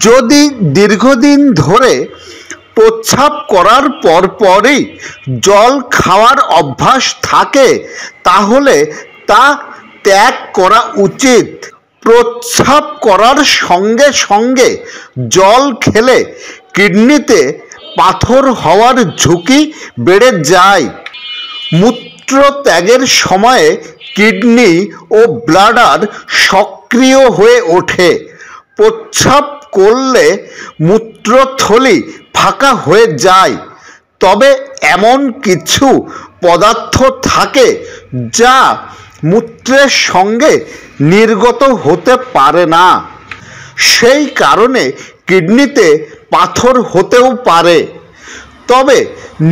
যদি দীর্ঘদিন ধরে প্রস্রাব করার পরপরই জল খাওয়ার অভ্যাস থাকে তাহলে তা ত্যাগ করা উচিত। প্রস্রাব করার সঙ্গে সঙ্গে জল খেলে কিডনিতে পাথর হওয়ার ঝুঁকি বেড়ে যায়। মূত্র ত্যাগের সময়ে কিডনি ও ব্লাডার সক্রিয় হয়ে ওঠে। প্রস্রাব করলে মূত্রথলি ফাঁকা হয়ে যায়, তবে এমন কিছু পদার্থ থাকে যা মূত্রের সঙ্গে নির্গত হতে পারে না। সেই কারণে কিডনিতে পাথর হতেও পারে। তবে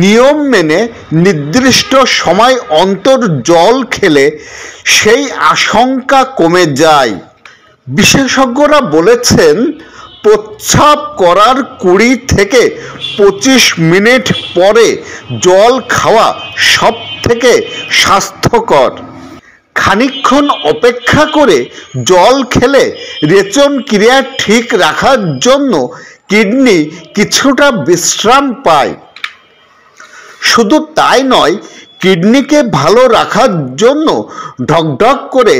নিয়ম মেনে নির্দিষ্ট সময় অন্তর জল খেলে সেই আশঙ্কা কমে যায়। বিশেষজ্ঞরা বলেছেন, প্রস্রাব করার 20 থেকে 25 মিনিট পরে জল খাওয়া সবথেকে স্বাস্থ্যকর। খানিকক্ষণ অপেক্ষা করে জল খেলে রেচন ক্রিয়া ঠিক রাখার জন্য কিডনি কিছুটা বিশ্রাম পায়। শুধু তাই নয়, কিডনিকে ভালো রাখার জন্য ঢকঢক করে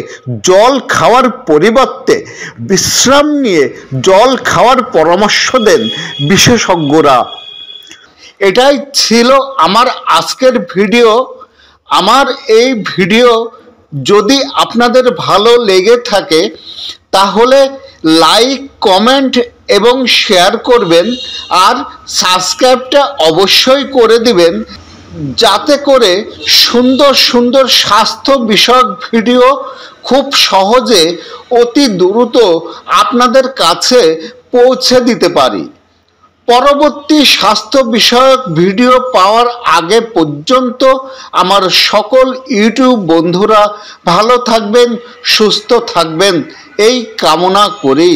জল খাওয়ার পরিবর্তে বিশ্রাম নিয়ে জল খাওয়ার পরামর্শ দেন বিশেষজ্ঞরা। এটাই ছিল আমার আজকের ভিডিও। আমার এই ভিডিও যদি আপনাদের ভালো লেগে থাকে তাহলে লাইক, কমেন্ট এবং শেয়ার করবেন, আর সাবস্ক্রাইবটা অবশ্যই করে দিবেন, যাতে করে সুন্দর সুন্দর স্বাস্থ্য বিষয়ক ভিডিও খুব সহজে অতি দ্রুত আপনাদের কাছে পৌঁছে দিতে পারি। পরবর্তী স্বাস্থ্য বিষয়ক ভিডিও পাওয়ার আগে পর্যন্ত আমার সকল ইউটিউব বন্ধুরা ভালো থাকবেন, সুস্থ থাকবেন এই কামনা করি।